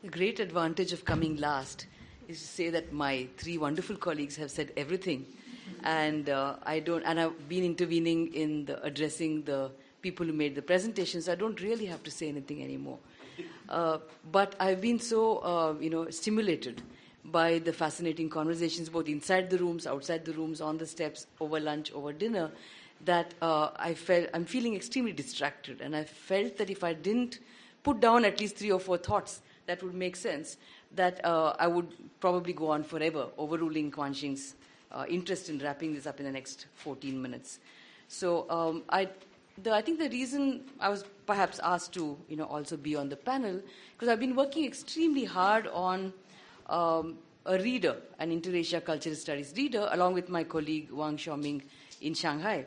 The great advantage of coming last is to say that my three wonderful colleagues have said everything, and I've been intervening in addressing the people who made the presentations. So I don't really have to say anything anymore. But I've been so stimulated by the fascinating conversations, both inside the rooms, outside the rooms, on the steps, over lunch, over dinner, that I'm feeling extremely distracted, and I felt that if I didn't put down at least 3 or 4 thoughts that would make sense, that I would probably go on forever, overruling Quan Xing's interest in wrapping this up in the next 14 minutes. So I think the reason I was perhaps asked to also be on the panel, because I've been working extremely hard on a reader, an Inter-Asia Cultural Studies reader, along with my colleague Wang Xiaoming in Shanghai.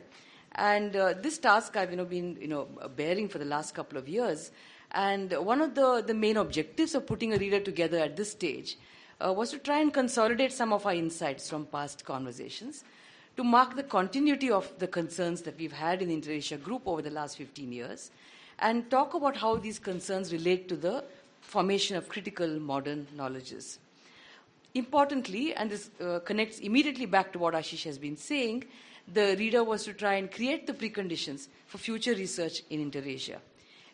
And this task I've been bearing for the last couple of years. And one of the main objectives of putting a reader together at this stage was to try and consolidate some of our insights from past conversations, to mark the continuity of the concerns that we've had in the Inter-Asia group over the last 15 years, and talk about how these concerns relate to the formation of critical modern knowledges. Importantly, and this connects immediately back to what Ashish has been saying, the reader was to try and create the preconditions for future research in Inter-Asia,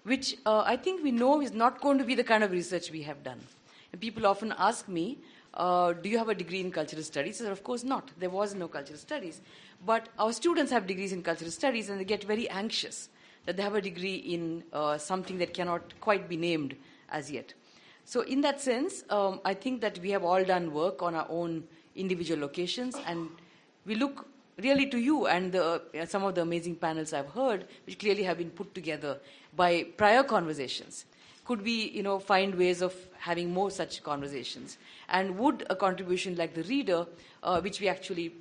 which I think we know is not going to be the kind of research we have done. And people often ask me, do you have a degree in cultural studies? I said, of course not. There was no cultural studies. But our students have degrees in cultural studies, and they get very anxious that they have a degree in something that cannot quite be named as yet. So in that sense, I think that we have all done work on our own individual locations, and we look really to you and some of the amazing panels I've heard, which clearly have been put together by prior conversations. Could we, find ways of having more such conversations? And would a contribution like the reader, which we actually,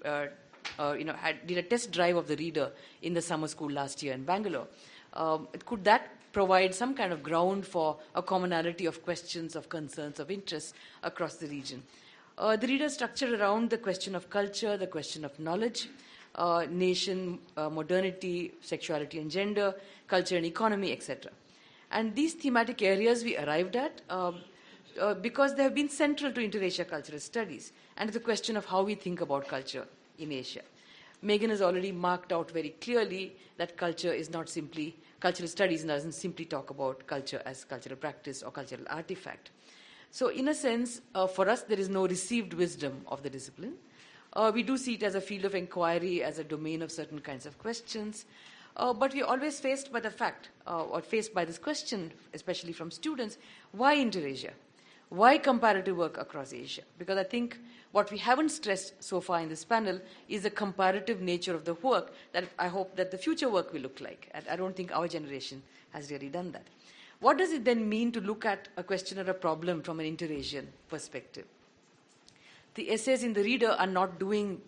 did a test drive of the reader in the summer school last year in Bangalore, could that provide some kind of ground for a commonality of questions, of concerns, of interests across the region? The reader is structured around the question of culture, the question of knowledge, nation, modernity, sexuality and gender, culture and economy, etc. And these thematic areas we arrived at because they have been central to Inter-Asia cultural studies and the question of how we think about culture in Asia. Megan has already marked out very clearly that culture is not simply, cultural studies doesn't simply talk about culture as cultural practice or cultural artifact. So in a sense, for us, there is no received wisdom of the discipline. We do see it as a field of inquiry, as a domain of certain kinds of questions. But we're always faced by the fact, or faced by this question, especially from students, why Inter-Asia? Why comparative work across Asia? Because I think what we haven't stressed so far in this panel is the comparative nature of the work that I hope that the future work will look like. And I don't think our generation has really done that. What does it then mean to look at a question or a problem from an Inter-Asian perspective? The essays in the reader are not doing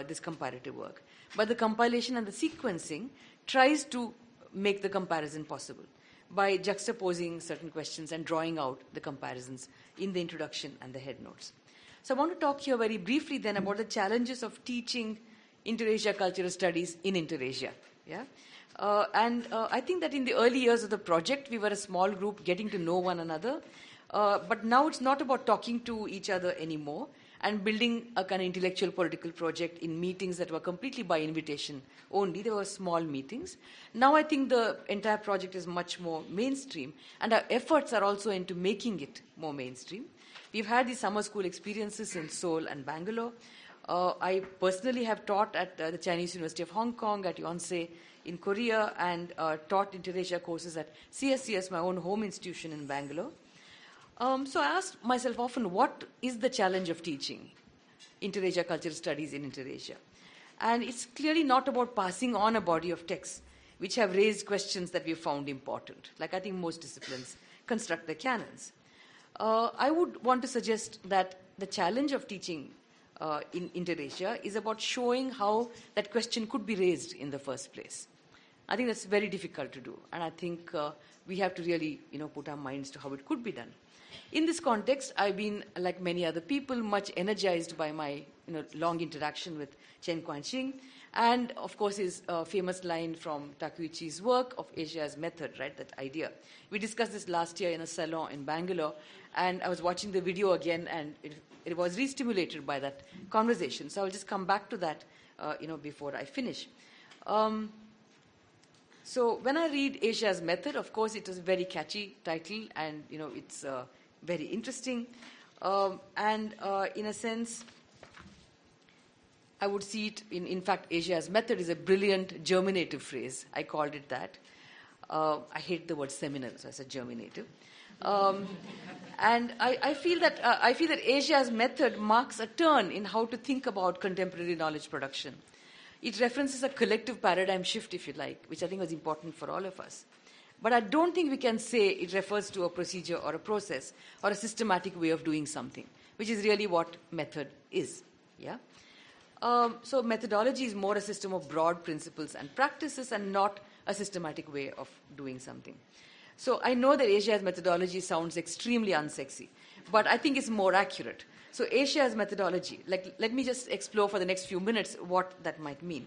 this comparative work, but the compilation and the sequencing tries to make the comparison possible by juxtaposing certain questions and drawing out the comparisons in the introduction and the headnotes. So I want to talk here very briefly then about the challenges of teaching Inter-Asia cultural studies in Inter-Asia. Yeah? I think that in the early years of the project, we were a small group getting to know one another. But now it's not about talking to each other anymore and building a kind of intellectual political project in meetings that were completely by invitation only. They were small meetings. Now I think the entire project is much more mainstream, and our efforts are also into making it more mainstream. We've had these summer school experiences in Seoul and Bangalore. I personally have taught at the Chinese University of Hong Kong, at Yonsei in Korea, and taught Inter-Asia courses at CSCS, my own home institution in Bangalore. So I asked myself often, what is the challenge of teaching Inter-Asia cultural studies in Inter-Asia? And it's clearly not about passing on a body of texts which have raised questions that we've found important, like I think most disciplines construct their canons. I would want to suggest that the challenge of teaching in Inter-Asia is about showing how that question could be raised in the first place. I think that's very difficult to do. And I think we have to really, put our minds to how it could be done. In this context, I've been, like many other people, much energized by my long interaction with Chen Guangqing, and of course his famous line from Takeuchi's work of Asia as method, right, that idea. We discussed this last year in a salon in Bangalore, and I was watching the video again, and it was re-stimulated by that conversation. So I'll just come back to that, before I finish. So when I read Asia as method, of course, it is a very catchy title, and it's very interesting. In a sense, I would see it in fact, Asia as method is a brilliant germinative phrase. I called it that. I hate the word seminal, so I said germinative. And I feel that Asia as method marks a turn in how to think about contemporary knowledge production. It references a collective paradigm shift, if you like, which I think was important for all of us. But I don't think we can say it refers to a procedure or a process or a systematic way of doing something, which is really what method is. Yeah. So methodology is more a system of broad principles and practices and not a systematic way of doing something. So I know that Asia as methodology sounds extremely unsexy, but I think it's more accurate. So Asia as methodology, let me just explore for the next few minutes what that might mean.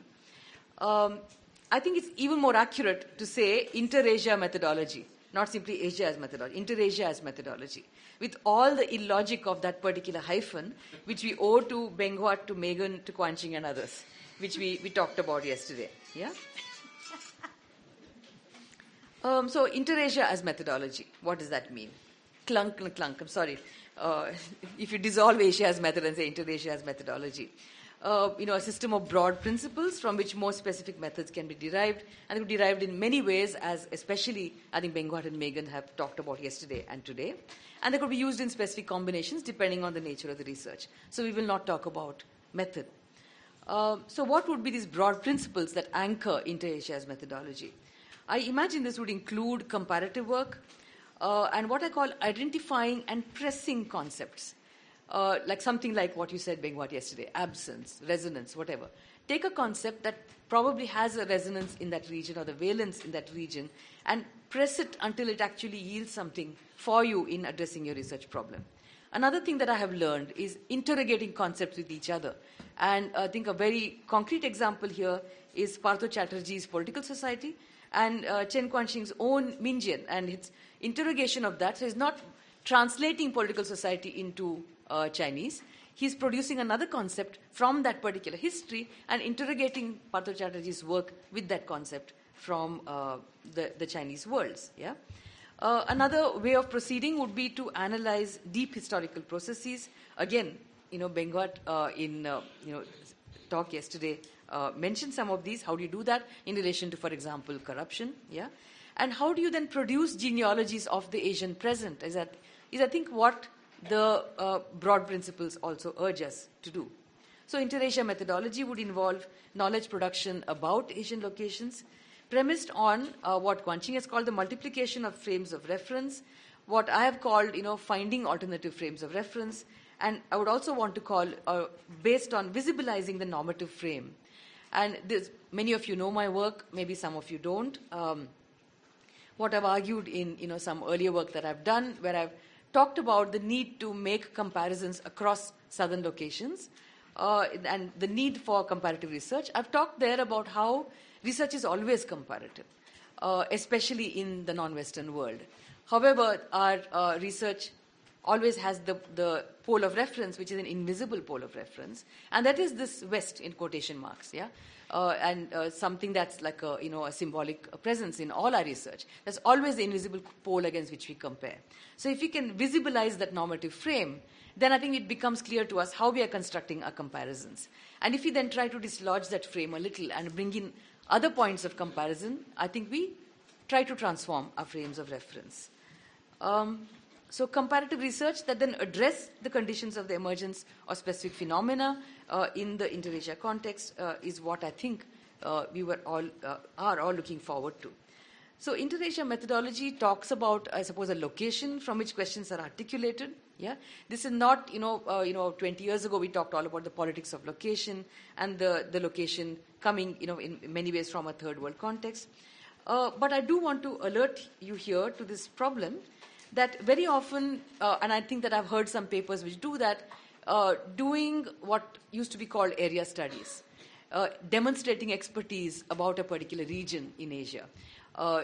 I think it's even more accurate to say inter-Asia methodology, not simply Asia as methodology, inter-Asia as methodology, with all the illogic of that particular hyphen, which we owe to Benghuat, to Megan, to Guangqing and others, which we talked about yesterday. Yeah? So inter-Asia as methodology, what does that mean? Clunk, I'm sorry. If you dissolve Asia as method and say inter-Asia as methodology. A system of broad principles from which more specific methods can be derived, and they're derived in many ways, as especially I think Benghuat and Megan have talked about yesterday and today, and they could be used in specific combinations depending on the nature of the research. So we will not talk about method. So what would be these broad principles that anchor inter-Asia as methodology? I imagine this would include comparative work and what I call identifying and pressing concepts. Like something like what you said, Benghuat, yesterday, absence, resonance, whatever. Take a concept that probably has a resonance in that region or the valence in that region and press it until it actually yields something for you in addressing your research problem. Another thing that I have learned is interrogating concepts with each other. And I think a very concrete example here is Partho Chatterjee's Political Society and Chen Guangqing's own Minjian and its interrogation of that. So he's not translating political society into Chinese. He's producing another concept from that particular history and interrogating Partho Chatterjee's work with that concept from the Chinese worlds. Yeah? Another way of proceeding would be to analyze deep historical processes. Again, Benghuat in talk yesterday mentioned some of these. How do you do that in relation to, for example, corruption? Yeah? And how do you then produce genealogies of the Asian present? Is I think what the broad principles also urge us to do. So inter-Asia methodology would involve knowledge production about Asian locations, premised on what Guangqing has called the multiplication of frames of reference, what I have called, finding alternative frames of reference, and I would also want to call based on visibilizing the normative frame. And many of you know my work, maybe some of you don't. What I've argued in some earlier work that I've done, where I've talked about the need to make comparisons across southern locations and the need for comparative research. I've talked there about how research is always comparative, especially in the non-Western world. However, our research always has the pole of reference, which is an invisible pole of reference, and that is this West in quotation marks, yeah, and something that's like a symbolic presence in all our research. There's always the invisible pole against which we compare. So if we can visibilize that normative frame, then I think it becomes clear to us how we are constructing our comparisons. And if we then try to dislodge that frame a little and bring in other points of comparison, I think we try to transform our frames of reference. So comparative research that then address the conditions of the emergence of specific phenomena in the inter-Asia context is what I think we are all looking forward to. So inter-Asia methodology talks about, I suppose, a location from which questions are articulated. Yeah, this is not 20 years ago we talked all about the politics of location and the location coming in many ways from a third world context. But I do want to alert you here to this problem that very often, and I think that I've heard some papers which do that, doing what used to be called area studies, demonstrating expertise about a particular region in Asia,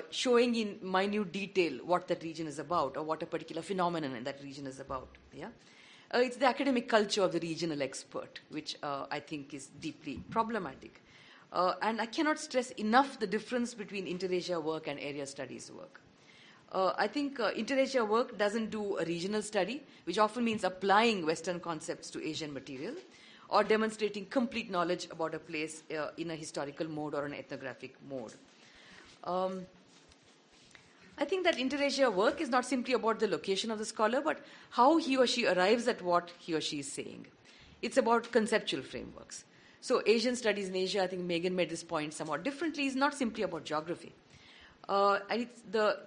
showing in minute detail what that region is about or what a particular phenomenon in that region is about. Yeah? It's the academic culture of the regional expert, which I think is deeply problematic. And I cannot stress enough the difference between inter-Asia work and area studies work. I think inter-Asia work doesn't do a regional study, which often means applying Western concepts to Asian material, or demonstrating complete knowledge about a place in a historical mode or an ethnographic mode. I think that inter-Asia work is not simply about the location of the scholar, but how he or she arrives at what he or she is saying. It's about conceptual frameworks. So Asian studies in Asia, I think Megan made this point somewhat differently, is not simply about geography. And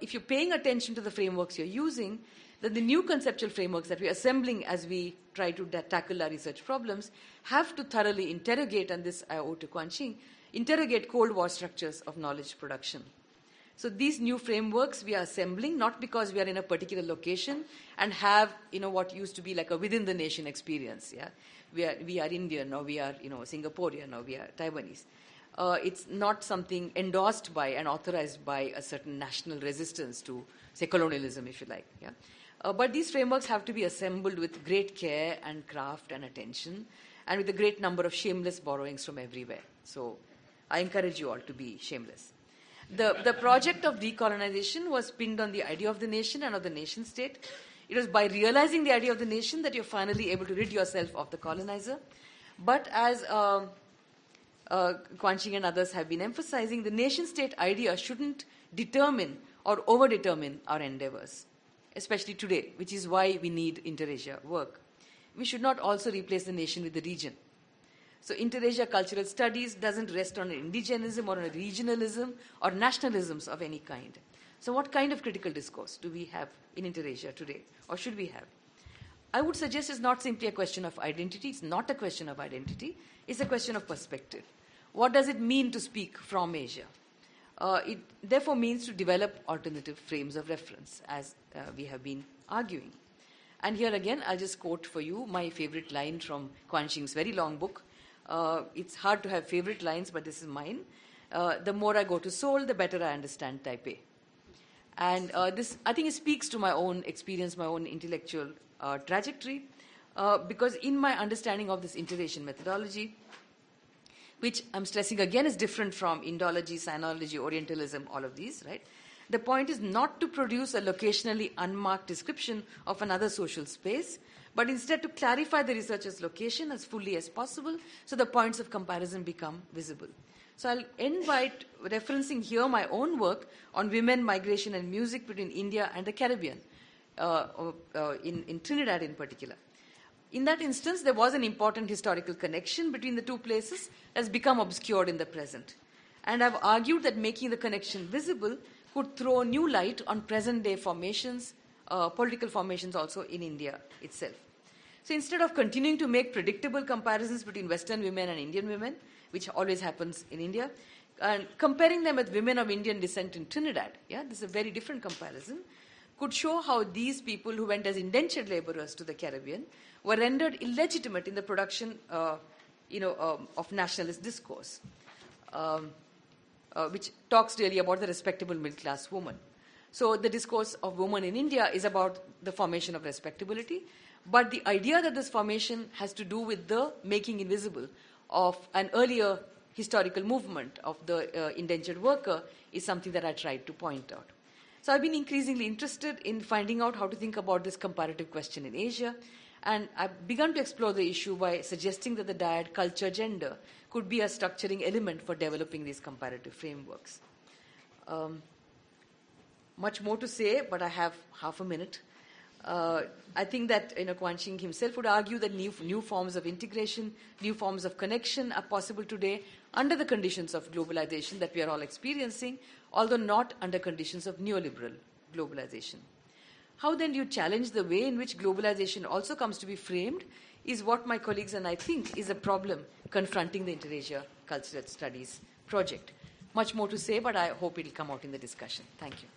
if you're paying attention to the frameworks you're using, then the new conceptual frameworks that we're assembling as we try to tackle our research problems have to thoroughly interrogate, and this I owe to Quanqing, interrogate Cold War structures of knowledge production. So these new frameworks we are assembling not because we are in a particular location and have what used to be like a within the nation experience. Yeah, we are Indian, or we are Singaporean, or we are Taiwanese. It's not something endorsed by and authorized by a certain national resistance to, say, colonialism, if you like. Yeah, but these frameworks have to be assembled with great care and craft and attention, and with a great number of shameless borrowings from everywhere. So I encourage you all to be shameless. The project of decolonization was pinned on the idea of the nation and of the nation state. It was by realizing the idea of the nation that you're finally able to rid yourself of the colonizer. But as Quanqing and others have been emphasizing, the nation-state idea shouldn't determine or over-determine our endeavors, especially today, which is why we need inter-Asia work. We should not also replace the nation with the region. So inter-Asia cultural studies doesn't rest on an indigenism or a regionalism or nationalisms of any kind. So what kind of critical discourse do we have in inter-Asia today, or should we have? I would suggest it's not simply a question of identity. It's not a question of identity. It's a question of perspective. What does it mean to speak from Asia? It therefore means to develop alternative frames of reference, as we have been arguing. And here again, I'll just quote for you my favorite line from Quanqing's very long book. It's hard to have favorite lines, but this is mine. The more I go to Seoul, the better I understand Taipei. And this, I think, it speaks to my own experience, my own intellectual trajectory, because in my understanding of this inter-Asian methodology, which I'm stressing again is different from Indology, Sinology, Orientalism, all of these, right? The point is not to produce a locationally unmarked description of another social space, but instead to clarify the researcher's location as fully as possible so the points of comparison become visible. So I'll end by referencing here my own work on women, migration, and music between India and the Caribbean, in Trinidad in particular. In that instance, there was an important historical connection between the two places that has become obscured in the present. And I've argued that making the connection visible could throw new light on present-day formations, political formations also in India itself. So instead of continuing to make predictable comparisons between Western women and Indian women, which always happens in India, and comparing them with women of Indian descent in Trinidad, this is a very different comparison, could show how these people who went as indentured laborers to the Caribbean were rendered illegitimate in the production of nationalist discourse, which talks really about the respectable middle-class woman. So the discourse of woman in India is about the formation of respectability, but the idea that this formation has to do with the making invisible of an earlier historical movement of the indentured worker is something that I tried to point out. So I've been increasingly interested in finding out how to think about this comparative question in Asia, and I've begun to explore the issue by suggesting that the dyad culture-gender could be a structuring element for developing these comparative frameworks. Much more to say, but I have half a minute. I think that Quanqing himself would argue that new forms of integration, new forms of connection are possible today under the conditions of globalization that we are all experiencing, although not under conditions of neoliberal globalization. How then do you challenge the way in which globalization also comes to be framed is what my colleagues and I think is a problem confronting the Inter-Asia Cultural Studies project. much more to say, but I hope it'll come out in the discussion. Thank you.